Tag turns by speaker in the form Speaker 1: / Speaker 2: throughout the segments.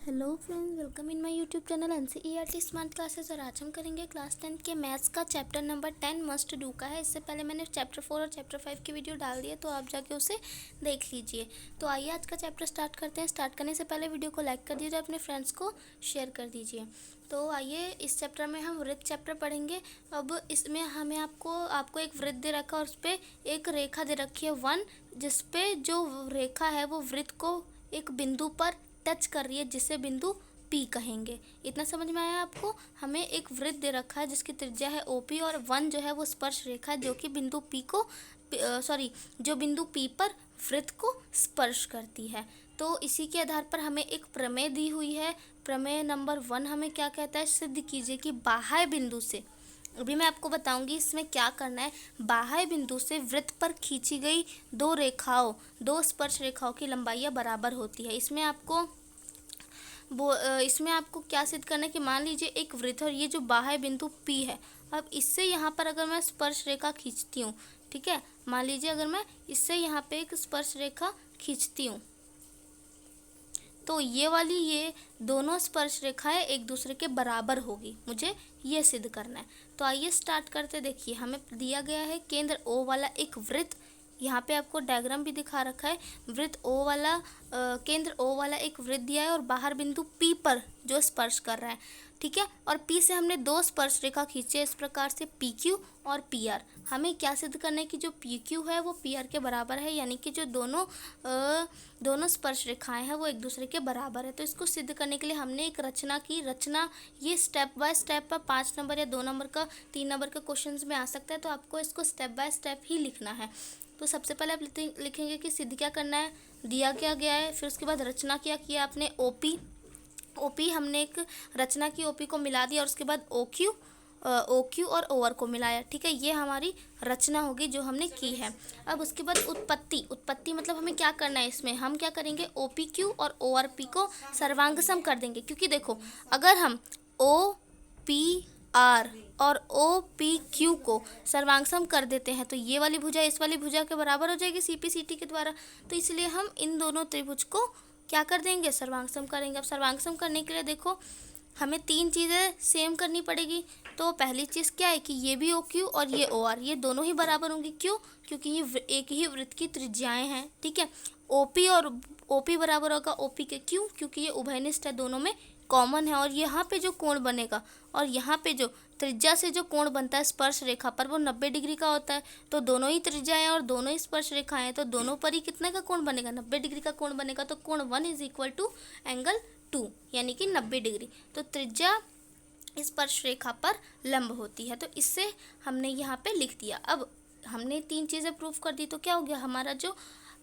Speaker 1: Hello friends, welcome in my YouTube channel NCERT smart classes. और आज हम करेंगे क्लास 10 के मैथ्स का चैप्टर नंबर 10 मस्ट डू का है। इससे पहले मैंने चैप्टर 4 और चैप्टर 5 की वीडियो डाल दी है, तो आप जाके उसे देख लीजिए। तो आइए आज का चैप्टर स्टार्ट करते हैं। स्टार्ट करने से पहले वीडियो को लाइक कर दीजिए, अपने फ्रेंड्स को शेयर कर दीजिए। तो आइए, इस चैप्टर में हम वृत्त चैप्टर पढ़ेंगे। अब इसमें हमें आपको एक वृत्त दे रखा है और उस पर एक रेखा दे रखी है 1, जिसपे जो रेखा है वो वृत्त को एक बिंदु पर टच कर रही है, जिसे बिंदु P कहेंगे। इतना समझ में आया आपको? हमें एक वृत्त दे रखा है जिसकी त्रिज्या है OP और 1 जो है वो स्पर्श रेखा है, जो कि बिंदु P को जो बिंदु P पर वृत्त को स्पर्श करती है। तो इसी के आधार पर हमें एक प्रमेय दी हुई है। प्रमेय नंबर 1 हमें क्या कहता है? सिद्ध कीजिए कि बाह्य बिंदु से, अभी मैं आपको बताऊंगी इसमें क्या करना है। बाह्य बिंदु से वृत्त पर खींची गई दो स्पर्श रेखाओं की लंबाइयाँ बराबर होती है। इसमें आपको क्या सिद्ध करना है कि मान लीजिए एक वृत्त और ये जो बाह्य बिंदु P है, अब इससे यहाँ पर अगर मैं स्पर्श रेखा खींचती हूँ, ठीक है, मान लीजिए अगर मैं इससे यहाँ पे एक स्पर्श रेखा खींचती हूँ, तो ये दोनों स्पर्श रेखाएं एक दूसरे के बराबर होगी। मुझे ये सिद्ध करना है। तो आइए स्टार्ट करते। देखिए, हमें दिया गया है केंद्र O वाला एक वृत्त। यहाँ पे आपको डायग्राम भी दिखा रखा है। केंद्र O वाला एक वृत्त दिया है और बाहर बिंदु P पर जो स्पर्श कर रहा है, ठीक है। और P से हमने दो स्पर्श रेखा खींचे इस प्रकार से, PQ और PR। हमें क्या सिद्ध करना है कि जो PQ है वो PR के बराबर है, यानी कि जो दोनों स्पर्श रेखाएं हैं वो एक दूसरे के बराबर है। तो इसको सिद्ध करने के लिए हमने एक रचना की। ये स्टेप बाय स्टेप पर 5 नंबर या 2 नंबर का 3 नंबर का क्वेश्चन में आ सकता है, तो आपको इसको स्टेप बाय स्टेप ही लिखना है। तो सबसे पहले आप लिखेंगे कि सिद्ध क्या करना है, दिया क्या गया है, फिर उसके बाद रचना क्या किया आपने, OP हमने एक रचना की, OP को मिला दिया और उसके बाद OQ और OR को मिलाया, ठीक है। ये हमारी रचना होगी जो हमने की है। अब उसके बाद उत्पत्ति मतलब हमें क्या करना है, इसमें हम क्या करेंगे, OPQ और ORP को सर्वांग कर देंगे। क्योंकि देखो, अगर हम OPR और OPQ को सर्वांग कर देते हैं तो ये वाली भुजा इस वाली भुजा के बराबर हो जाएगी CPCT के द्वारा। तो इसलिए हम इन दोनों त्रिभुज को क्या कर देंगे, सर्वांग करेंगे। अब सर्वांग करने के लिए देखो, हमें 3 चीज़ें सेम करनी पड़ेगी। तो पहली चीज़ क्या है कि ये भी OQ और ये OR, ये दोनों ही बराबर होंगी। क्यों? क्योंकि ये एक ही वृत्त की त्रिज्याएं हैं, ठीक है। OP बराबर होगा OP के। क्यों? क्योंकि ये उभयनिष्ठ है, दोनों में कॉमन है। और यहाँ पे जो कोण बनेगा और यहाँ पे जो त्रिज्या से जो कोण बनता है स्पर्श रेखा पर, वो 90 डिग्री का होता है। तो दोनों ही त्रिज्याएं और दोनों ही स्पर्श रेखाएं हैं, तो दोनों पर ही कितने का कोण बनेगा, 90 डिग्री का कोण बनेगा। तो कोण 1 इज इक्वल टू एंगल 2, यानी कि 90 डिग्री। तो त्रिज्या स्पर्श रेखा पर लंब होती है। तो इससे हमने यहाँ पे लिख दिया। अब हमने 3 चीज़ें प्रूफ कर दी, तो क्या हो गया, हमारा जो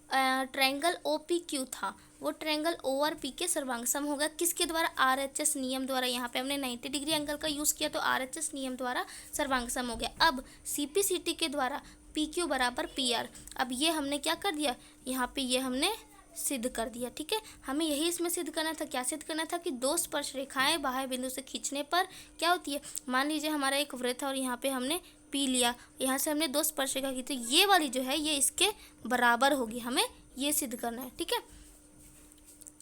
Speaker 1: ट्रायंगल OPQ था वो ट्रायंगल ORP के सर्वांग होगा। किसके द्वारा? RHS नियम द्वारा। यहाँ पे हमने 90 डिग्री एंगल का यूज़ किया, तो RHS नियम द्वारा सर्वांग हो गया। अब CPCT के द्वारा PQ बराबर PR। अब ये हमने क्या कर दिया, यहाँ पे ये हमने सिद्ध कर दिया, ठीक है। हमें यही इसमें सिद्ध करना था। क्या सिद्ध करना था कि दो स्पर्श रेखाएं बाह्य बिंदु से खींचने पर क्या होती है। मान लीजिए हमारा एक वृत्त है और यहाँ पे हमने P लिया, यहाँ से हमने दो स्पर्श रेखा की, तो ये वाली जो है ये इसके बराबर होगी। हमें ये सिद्ध करना है, ठीक है।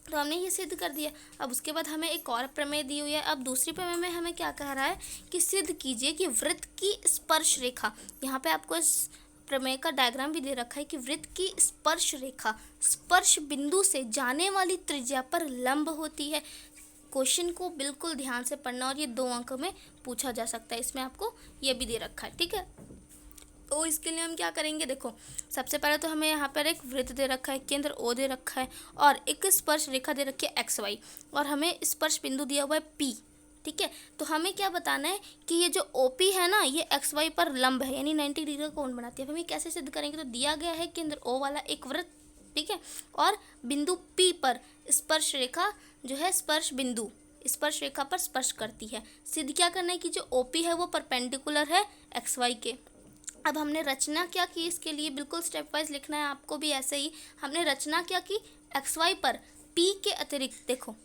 Speaker 1: तो हमने ये सिद्ध कर दिया। अब उसके बाद हमें एक और प्रमेय दी हुई है। अब दूसरी प्रमेय में हमें क्या कह रहा है कि सिद्ध कीजिए कि वृत्त की स्पर्श रेखा, यहाँ पे आपको इस प्रमेय का डायग्राम भी दे रखा है कि वृत्त की स्पर्श रेखा स्पर्श बिंदु से जाने वाली त्रिज्या पर लंब होती है। क्वेश्चन को बिल्कुल ध्यान से पढ़ना, और ये 2 अंक में पूछा जा सकता है। इसमें आपको ये भी दे रखा है, ठीक है। तो इसके लिए हम क्या करेंगे, देखो, सबसे पहले तो हमें यहाँ पर एक वृत्त दे रखा है, केंद्र O दे रखा है और एक स्पर्श रेखा दे रखी है XY, और हमें स्पर्श बिंदु दिया हुआ है P, ठीक है। तो हमें क्या बताना है कि ये जो OP है ना, ये XY पर लंब है, यानी 90 डिग्री का कोण बनाती है। हम ये कैसे सिद्ध करेंगे, तो दिया गया है केंद्र O वाला एक वृत्त, ठीक है, और बिंदु P पर स्पर्श रेखा जो है स्पर्श रेखा पर स्पर्श करती है। सिद्ध क्या करना है कि जो OP है वो परपेंडिकुलर है XY के। अब हमने रचना क्या की, इसके लिए बिल्कुल स्टेप वाइज लिखना है आपको भी ऐसे ही। हमने रचना क्या की, XY पर P के अतिरिक्त, देखो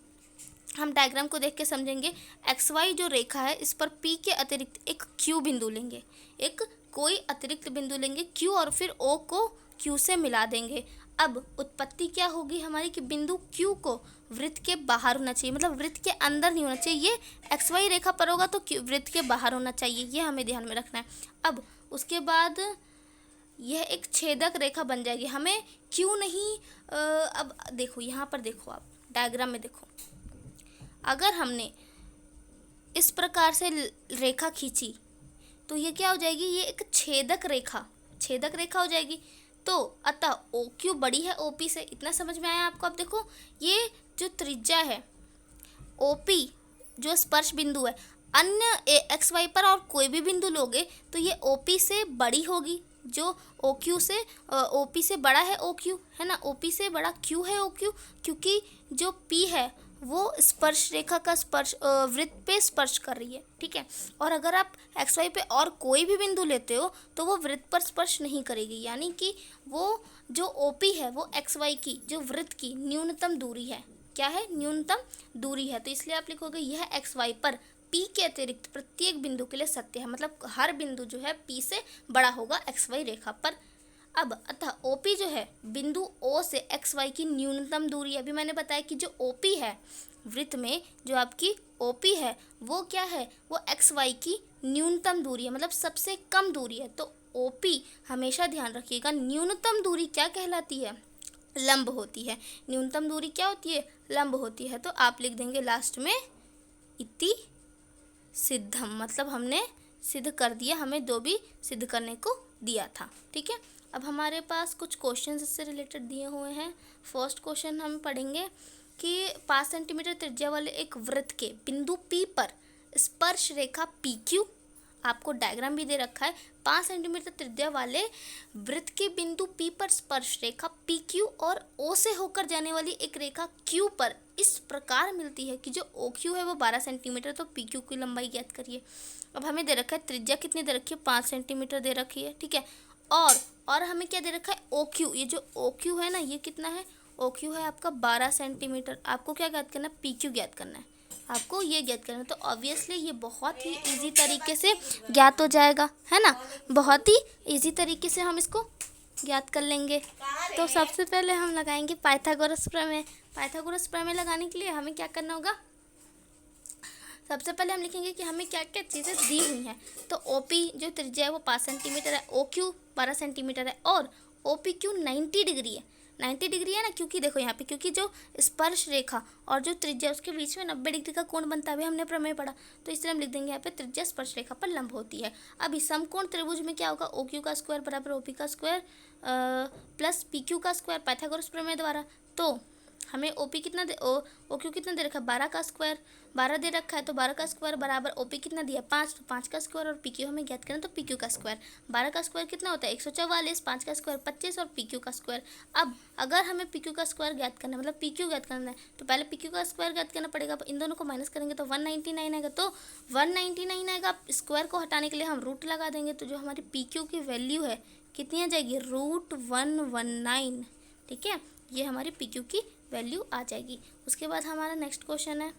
Speaker 1: हम डायग्राम को देख के समझेंगे, XY जो रेखा है इस पर P के अतिरिक्त एक Q बिंदु लेंगे, एक कोई अतिरिक्त बिंदु लेंगे Q, और फिर O को Q से मिला देंगे। अब उत्पत्ति क्या होगी हमारी कि बिंदु Q को वृत्त के बाहर होना चाहिए, मतलब वृत्त के अंदर नहीं होना चाहिए, ये XY रेखा पर होगा तो वृत्त के बाहर होना चाहिए, ये हमें ध्यान में रखना है। अब उसके बाद यह एक छेदक रेखा बन जाएगी, हमें क्यों नहीं अब देखो यहाँ पर देखो, आप डायग्राम में देखो, अगर हमने इस प्रकार से रेखा खींची तो ये क्या हो जाएगी, ये एक छेदक रेखा हो जाएगी। तो अतः OQ बड़ी है OP से, इतना समझ में आया आपको। अब देखो ये जो त्रिज्या है OP जो स्पर्श बिंदु है, अन्य XY पर और कोई भी बिंदु लोगे तो ये OP से बड़ी होगी, जो OQ से OP से बड़ा है OQ, है ना, OP से बड़ा Q है OQ, क्योंकि जो P है वो स्पर्श रेखा का स्पर्श वृत्त पे स्पर्श कर रही है, ठीक है। और अगर आप XY पे और कोई भी बिंदु लेते हो तो वो वृत्त पर स्पर्श नहीं करेगी, यानी कि वो जो OP है वो XY की जो वृत्त की न्यूनतम दूरी है, क्या है, न्यूनतम दूरी है। तो इसलिए आप लिखोगे यह XY पर P के अतिरिक्त प्रत्येक बिंदु के लिए सत्य है, मतलब हर बिंदु जो है P से बड़ा होगा XY रेखा पर। अब अतः OP जो है बिंदु O से XY की न्यूनतम दूरी है। अभी मैंने बताया कि जो OP है वृत्त में, जो आपकी OP है वो क्या है, वो XY की न्यूनतम दूरी है, मतलब सबसे कम दूरी है। तो OP हमेशा ध्यान रखिएगा, न्यूनतम दूरी क्या कहलाती है, लंब होती है। न्यूनतम दूरी क्या होती है, लंब होती है। तो आप लिख देंगे लास्ट में इति सिद्धम, मतलब हमने सिद्ध कर दिया, हमें जो भी सिद्ध करने को दिया था, ठीक है। अब हमारे पास कुछ क्वेश्चंस इससे रिलेटेड दिए हुए हैं। फर्स्ट क्वेश्चन हम पढ़ेंगे कि 5 सेंटीमीटर त्रिज्या वाले एक वृत्त के बिंदु P पर स्पर्श रेखा PQ, आपको डायग्राम भी दे रखा है, 5 सेंटीमीटर त्रिज्या वाले वृत्त के बिंदु P पर स्पर्श रेखा PQ और O से होकर जाने वाली एक रेखा Q पर इस प्रकार मिलती है कि जो OQ है वो 12 सेंटीमीटर, तो PQ की लंबाई ज्ञात करिए। अब हमें दे रखा है त्रिज्या कितनी दे रखी है, 5 सेंटीमीटर दे रखी है, ठीक है। और हमें क्या दे रखा है, OQ, ये जो OQ है ना ये कितना है, OQ है आपका 12 सेंटीमीटर। आपको क्या ज्ञात करना है, PQ ज्ञात करना है, आपको ये ज्ञात करना है। तो ऑब्वियसली ये बहुत ही इजी तरीके से ज्ञात हो जाएगा, है ना, बहुत ही इजी तरीके से हम इसको ज्ञात कर लेंगे। तो सबसे पहले हम लगाएंगे पाइथागोरस प्रमेय। पाइथागोरस प्रमेय लगाने के लिए हमें क्या करना होगा, सबसे पहले हम लिखेंगे कि हमें क्या क्या चीज़ें दी हुई हैं। तो OP जो त्रिज्या है वो 5 सेंटीमीटर है, OQ 12 सेंटीमीटर है और OPQ 90 डिग्री है। 90 डिग्री है ना, क्योंकि देखो यहाँ पे, क्योंकि जो स्पर्श रेखा और जो त्रिज्या उसके बीच में 90 डिग्री का कोण बनता है, अभी हमने प्रमेय पढ़ा, तो इसलिए हम लिख देंगे यहाँ पे त्रिज्या स्पर्श रेखा पर लंब होती है। अब इस समकोण त्रिभुज में क्या होगा, OQ का स्क्वायर बराबर OP का स्क्वायर प्लस PQ का स्क्वायर पाइथागोरस प्रमेय द्वारा। तो हमें OP कितना दे OQ कितना दे रखा है, 12 का स्क्वायर, 12 दे रखा है, तो 12 का स्क्वायर बराबर OP कितना दिया 5, तो 5 का स्क्वायर और PQ हमें ज्ञात करना, तो PQ का स्क्वायर, 12 का स्क्वायर कितना होता है 144, 5 का स्क्वायर 25 और PQ का स्क्वायर। अब अगर हमें PQ का स्क्वायर ज्ञात करना है, मतलब PQ ज्ञात करना है, तो पहले PQ का स्क्वायर ज्ञात करना पड़ेगा। अब इन दोनों को माइनस करेंगे तो 199 आएगा, तो 199 आएगा। स्क्वायर को हटाने के लिए हम रूट लगा देंगे, तो जो हमारी PQ की वैल्यू है कितनी आ जाएगी, √119, ठीक है, ये हमारी PQ की वैल्यू आ जाएगी। उसके बाद हमारा नेक्स्ट क्वेश्चन है,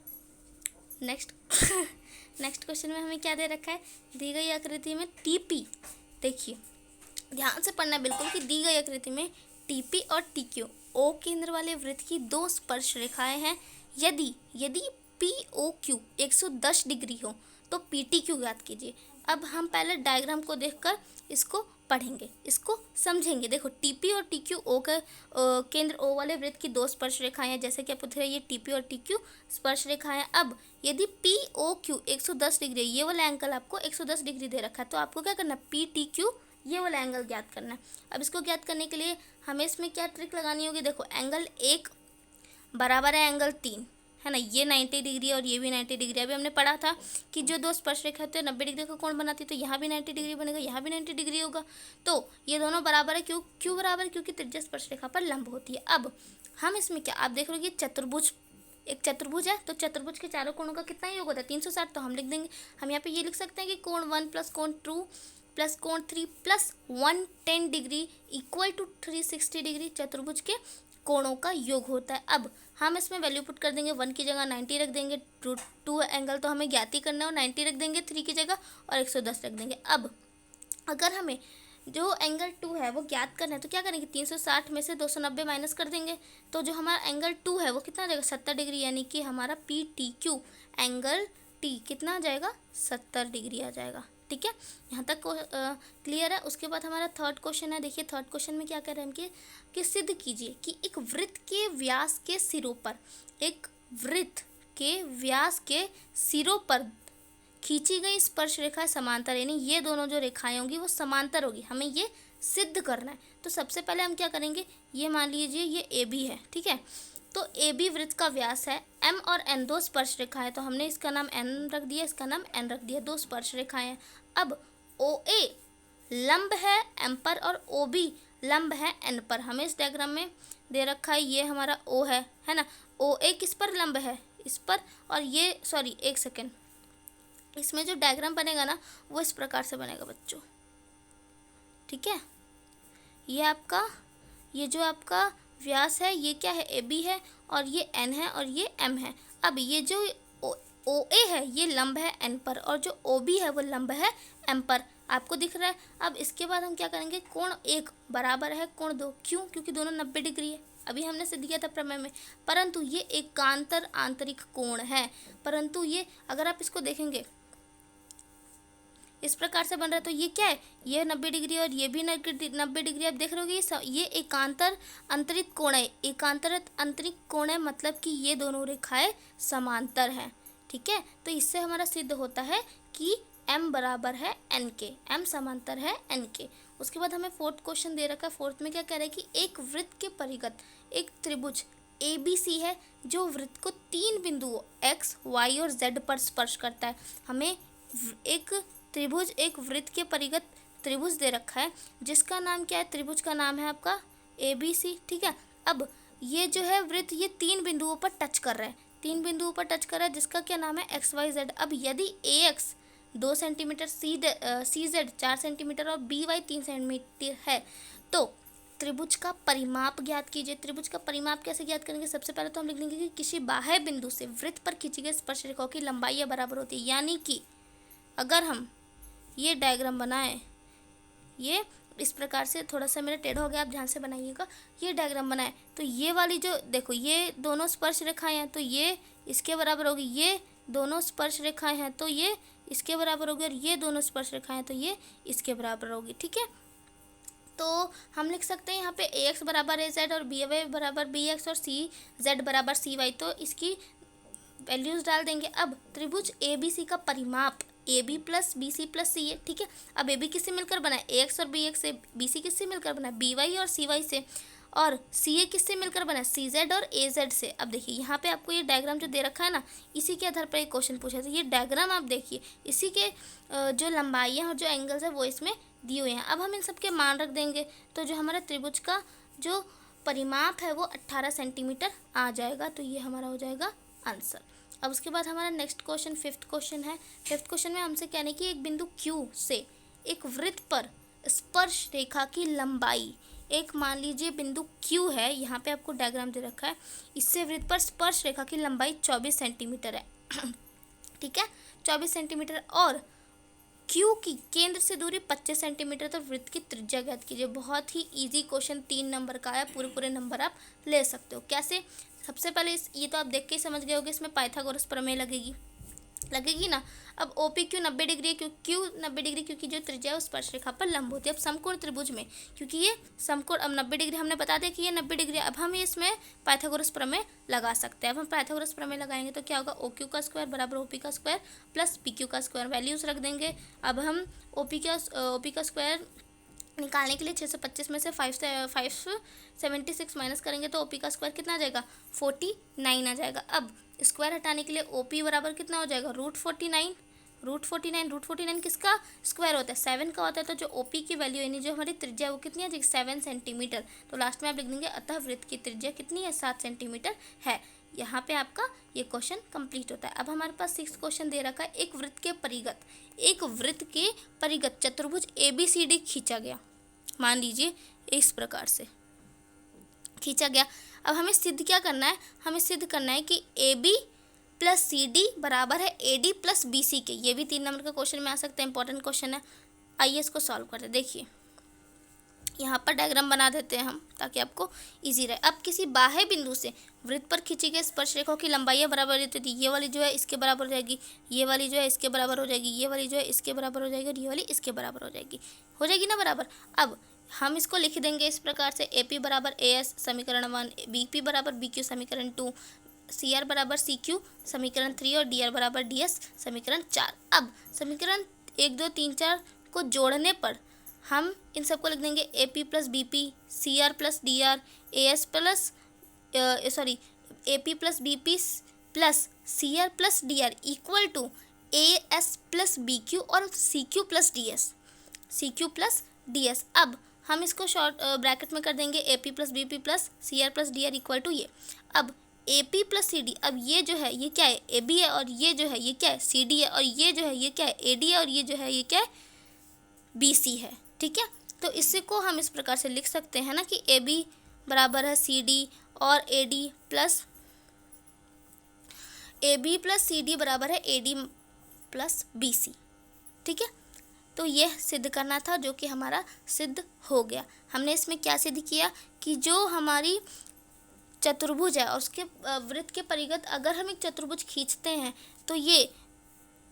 Speaker 1: नेक्स्ट क्वेश्चन में हमें क्या दे रखा है, दी गई आकृति में TP, देखिए ध्यान से पढ़ना बिल्कुल कि दी गई आकृति में TP और TQ O केंद्र वाले वृत्त की 2 स्पर्श रेखाएं हैं। यदि POQ 110 डिग्री हो तो PTQ ज्ञात कीजिए। अब हम पहले डायग्राम को देखकर इसको पढ़ेंगे, इसको समझेंगे। देखो TP और TQ O के केंद्र O वाले वृत्त की 2 स्पर्श रेखाएं हैं, जैसे कि आप पूछ रहे हैं ये TP और TQ स्पर्श रेखाएं। अब यदि POQ 110 डिग्री, ये वाला एंगल आपको 110 डिग्री दे रखा है, तो आपको क्या करना है, PTQ ये वाला एंगल ज्ञात करना है। अब इसको ज्ञात करने के लिए हमें इसमें क्या ट्रिक लगानी होगी, देखो एंगल 1 बराबर है एंगल 3, है ना, ये 90 डिग्री और ये भी 90 डिग्री। अभी हमने पढ़ा था कि जो 2 स्पर्श रेखा होते हैं 90 डिग्री का कोण बनाती है, तो यहाँ भी 90 डिग्री बनेगा, यहाँ भी 90 डिग्री होगा, तो ये दोनों बराबर है। क्यों बराबर है, क्योंकि त्रिज्या स्पर्श रेखा पर लंब होती है। अब हम इसमें क्या, आप देख रहे हो कि चतुर्भुज, एक चतुर्भुज है, तो चतुर्भुज के चारों कोणों का कितना योग होता है 360, तो हम लिख देंगे, हम यहाँ पे ये लिख सकते हैं कि कोण 1 प्लस कोण 2 प्लस कोण 3 plus 110 degree equal to 360 degree चतुर्भुज के कोणों का योग होता है। अब हम इसमें वैल्यू पुट कर देंगे, 1 की जगह 90 रख देंगे, 2 एंगल तो हमें ज्ञात ही करना है, और 90 रख देंगे 3 की जगह और 110 रख देंगे। अब अगर हमें जो एंगल 2 है वो ज्ञात करना है, तो क्या करेंगे, 360 में से 290 माइनस कर देंगे, तो जो हमारा एंगल 2 है वो कितना आ जाएगा, 70 डिग्री, यानी कि हमारा PTQ एंगल T कितना आ जाएगा, 70 डिग्री आ जाएगा। ठीक है, यहाँ तक क्लियर है। उसके बाद हमारा थर्ड क्वेश्चन है। देखिए थर्ड क्वेश्चन में क्या कह रहे हैं हम कि सिद्ध कीजिए कि एक वृत्त के व्यास के सिरों पर, एक वृत्त के व्यास के सिरों पर खींची गई स्पर्श रेखा समांतर, यानी ये दोनों जो रेखाएं होंगी वो समांतर होगी, हमें ये सिद्ध करना है। तो सबसे पहले हम क्या करेंगे, ये मान लीजिए ये AB है, ठीक है, तो AB वृत्त का व्यास है, M और N दो स्पर्श रेखा है, तो हमने इसका नाम N रख दिया, इसका नाम N रख दिया, दो स्पर्श रेखाएं हैं। अब OA लंब है M पर और OB लंब है N पर। हमें इस डायग्राम में दे रखा है, ये हमारा O है ना, OA किस पर लंब है, इस पर, और ये सॉरी एक सेकेंड, इसमें जो डायग्राम बनेगा ना वो इस प्रकार से बनेगा बच्चों। ठीक है, ये जो आपका व्यास है ये क्या है, AB है, और ये N है और ये M है। अब ये जो OA है ये लंब है N पर, और जो OB है वो लंब है M पर, आपको दिख रहा है। अब इसके बाद हम क्या करेंगे, कोण 1 बराबर है कोण 2, क्यों, क्योंकि दोनों 90 डिग्री है, अभी हमने सिद्ध किया था प्रमेय में। परंतु ये एकांतर आंतरिक कोण है, परंतु ये अगर आप इसको देखेंगे इस प्रकार से बन रहा है, तो ये क्या है, ये 90 डिग्री और ये भी 90 डिग्री। आप देख रहे हो ये एकांतर अंतरित कोण है, एकांतर अंतरिक कोण है, मतलब कि ये दोनों रेखाएं समांतर हैं। ठीक है, तो इससे हमारा सिद्ध होता है कि M बराबर है N के, M समांतर है N के। उसके बाद हमें फोर्थ क्वेश्चन दे रखा है। फोर्थ में क्या कह रहा है कि एक वृत्त के परिगत एक त्रिभुज ABC है जो वृत्त को 3 बिंदुओं X, Y और Z पर स्पर्श करता है। हमें एक त्रिभुज, एक वृत्त के परिगत त्रिभुज दे रखा है जिसका नाम क्या है, त्रिभुज का नाम है आपका ABC। ठीक है, अब ये जो है वृत्त ये 3 बिंदुओं पर टच कर रहा है, 3 बिंदुओं पर टच कर रहा है जिसका क्या नाम है XYZ। अब यदि AX 2 सेंटीमीटर, CZ 4 सेंटीमीटर और BY 3 सेंटीमीटर है तो त्रिभुज का परिमाप ज्ञात कीजिए। त्रिभुज का परिमाप कैसे ज्ञात करेंगे, सबसे पहले तो हम लिख लेंगे कि किसी बाह्य बिंदु से वृत्त पर खींची गई स्पर्श रेखाओं की लंबाई बराबर होती है। यानी कि अगर हम ये डायग्राम बनाएं, ये इस प्रकार से, थोड़ा सा मेरा टेढ़ा हो गया, आप ध्यान से बनाइएगा, ये डायग्राम बनाए तो ये वाली जो देखो ये दोनों स्पर्श रेखाएं हैं तो ये इसके बराबर होगी, ये दोनों स्पर्श रेखाएं हैं तो ये इसके बराबर होगी, और ये दोनों स्पर्श रेखाएं हैं तो ये इसके बराबर होगी। ठीक है, तो हम लिख सकते हैं यहाँ पे AX बराबर AZ और BY बराबर BX और CZ बराबर CY, तो इसकी वैल्यूज डाल देंगे। अब त्रिभुज ABC का परिमाप AB plus BC plus CA। ठीक है, अब AB किससे मिलकर बना है, AX और BX से, BC किससे मिलकर बना है, BY और CY से, और CA किससे मिलकर बना है, CZ और AZ से। अब देखिए यहाँ पे आपको ये डायग्राम जो दे रखा है ना, इसी के आधार पर एक क्वेश्चन पूछा था। ये डायग्राम आप देखिए, इसी के जो लंबाइयाँ और जो एंगल्स है वो इसमें दिए हुए हैं। अब हम इन सब के मान रख देंगे, तो जो हमारा त्रिभुज का जो परिमाप है वो 18 सेंटीमीटर आ जाएगा, तो ये हमारा हो जाएगा आंसर। अब उसके बाद हमारा नेक्स्ट क्वेश्चन फिफ्थ क्वेश्चन है। फिफ्थ क्वेश्चन में हमसे कहने कि एक बिंदु Q से एक वृत्त पर स्पर्श रेखा की लंबाई, एक मान लीजिए बिंदु Q है, यहाँ पे आपको डायग्राम दे रखा है, इससे वृत्त पर स्पर्श रेखा की लंबाई 24 सेंटीमीटर है। ठीक है, 24 सेंटीमीटर, और Q की केंद्र से दूरी 25 सेंटीमीटर, तो वृत्त की त्रिज्या ज्ञात कीजिए। बहुत ही इजी क्वेश्चन, 3 नंबर का है, पूरे नंबर आप ले सकते हो। कैसे, सबसे पहले ये तो आप देख के ही समझ गए होगे, इसमें पाइथागोरस प्रमेय लगेगी ना। अब OPQ 90 डिग्री है, क्यों 90 डिग्री, क्योंकि जो त्रिज्या है उस स्पर्श रेखा पर लंब होती है। अब समकोण त्रिभुज में, क्योंकि ये समकोण, अब 90 डिग्री हमने बता दिया कि ये 90 डिग्री, अब हम इसमें पाइथागोरस प्रमेय लगा सकते हैं। अब हम पाइथागोरस प्रमेय लगाएंगे तो क्या होगा, OQ का स्क्वायर बराबर OP का स्क्वायर प्लस PQ का स्क्वायर, वैल्यूज रख देंगे। अब हम OP का स्क्वायर निकालने के लिए 625 में से 576 माइनस करेंगे तो OP का स्क्वायर कितना आ जाएगा, 49 आ जाएगा। अब स्क्वायर हटाने के लिए OP बराबर कितना हो जाएगा, √49 किसका स्क्वायर होता है, 7 का होता है। तो जो OP की वैल्यू यानी जो हमारी त्रिज्या है वो कितनी आ जाएगी, 7 सेंटीमीटर। तो लास्ट में आप लिख देंगे अतः वृत्त की त्रिज्या कितनी है, 7 सेंटीमीटर है। यहाँ पे आपका ये क्वेश्चन कंप्लीट होता है। अब हमारे पास 6 क्वेश्चन दे रखा है, एक वृत्त के परिगत चतुर्भुज ABCD खींचा गया, मान लीजिए इस प्रकार से खींचा गया। अब हमें सिद्ध क्या करना है, हमें सिद्ध करना है कि AB प्लस CD बराबर है AD प्लस BC के। ये भी 3 नंबर का क्वेश्चन में आ सकता है, इंपॉर्टेंट क्वेश्चन है। आइए इसको सॉल्व करते हैं। देखिए यहाँ पर डायग्राम बना देते हैं हम ताकि आपको इजी रहे। अब किसी बाह्य बिंदु से वृत्त पर खींची गई स्पर्शरेखाओं की लंबाइयाँ बराबर रहती थी। ये वाली जो है इसके बराबर हो जाएगी, ये वाली जो है इसके बराबर हो जाएगी, ये वाली जो है इसके बराबर हो जाएगी और ये वाली इसके बराबर हो जाएगी ना बराबर। अब हम इसको लिख देंगे इस प्रकार से, ए पी बराबर ए एस समीकरण 1, बी पी बराबर बी क्यू समीकरण 2, सी आर बराबर सी क्यू समीकरण 3 और डी आर बराबर डी एस समीकरण 4। अब समीकरण 1 2 3 4 को जोड़ने पर हम इन सबको लिख देंगे A P plus B P, C R plus D R, A S plus A P plus B P plus C R plus D R equal to A S plus B Q और C Q plus D S, C Q plus D S. अब हम इसको short bracket में कर देंगे A P plus B P plus C R plus D R equal to ये। अब ए P plus C D, अब ये जो है ये क्या है, ए बी है, और ये जो है ये क्या है, सी डी है, और ये जो है ये क्या है, ए डी है, और ये जो है ये क्या है, बी सी है। ठीक है, तो इसी को हम इस प्रकार से लिख सकते हैं ना कि ए बी बराबर है सी डी और A D plus A B plus C D बराबर है A D plus B C. ठीक है, तो यह सिद्ध करना था जो कि हमारा सिद्ध हो गया। हमने इसमें क्या सिद्ध किया कि जो हमारी चतुर्भुज है और उसके वृत्त के परिगत अगर हम एक चतुर्भुज खींचते हैं तो ये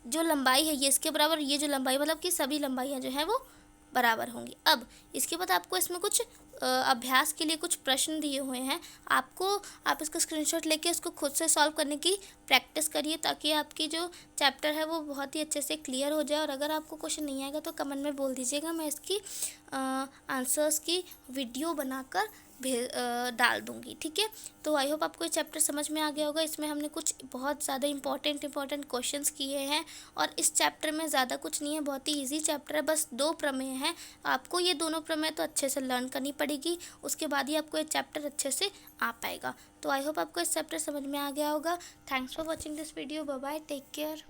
Speaker 1: जो लंबाई है ये इसके बराबर, ये जो लंबाई मतलब कि सभी लंबाइयाँ जो हैं वो बराबर होंगी। अब इसके बाद आपको इसमें कुछ अभ्यास के लिए कुछ प्रश्न दिए हुए हैं, आप इसका स्क्रीनशॉट लेके इसको खुद से सॉल्व करने की प्रैक्टिस करिए ताकि आपकी जो चैप्टर है वो बहुत ही अच्छे से क्लियर हो जाए। और अगर आपको क्वेश्चन नहीं आएगा तो कमेंट में बोल दीजिएगा, मैं इसकी आंसर्स की वीडियो बनाकर डाल दूँगी। ठीक है, तो आई होप आपको ये चैप्टर समझ में आ गया होगा। इसमें हमने कुछ बहुत ज़्यादा इंपॉर्टेंट क्वेश्चंस किए हैं और इस चैप्टर में ज़्यादा कुछ नहीं है, बहुत ही इजी चैप्टर है, बस 2 प्रमेय हैं। आपको ये दोनों प्रमेय तो अच्छे से लर्न करनी पड़ेगी, उसके बाद ही आपको ये चैप्टर अच्छे से आ पाएगा। तो आई होप आपको इस चैप्टर समझ में आ गया होगा। Thanks for watching this video, bye bye, take care.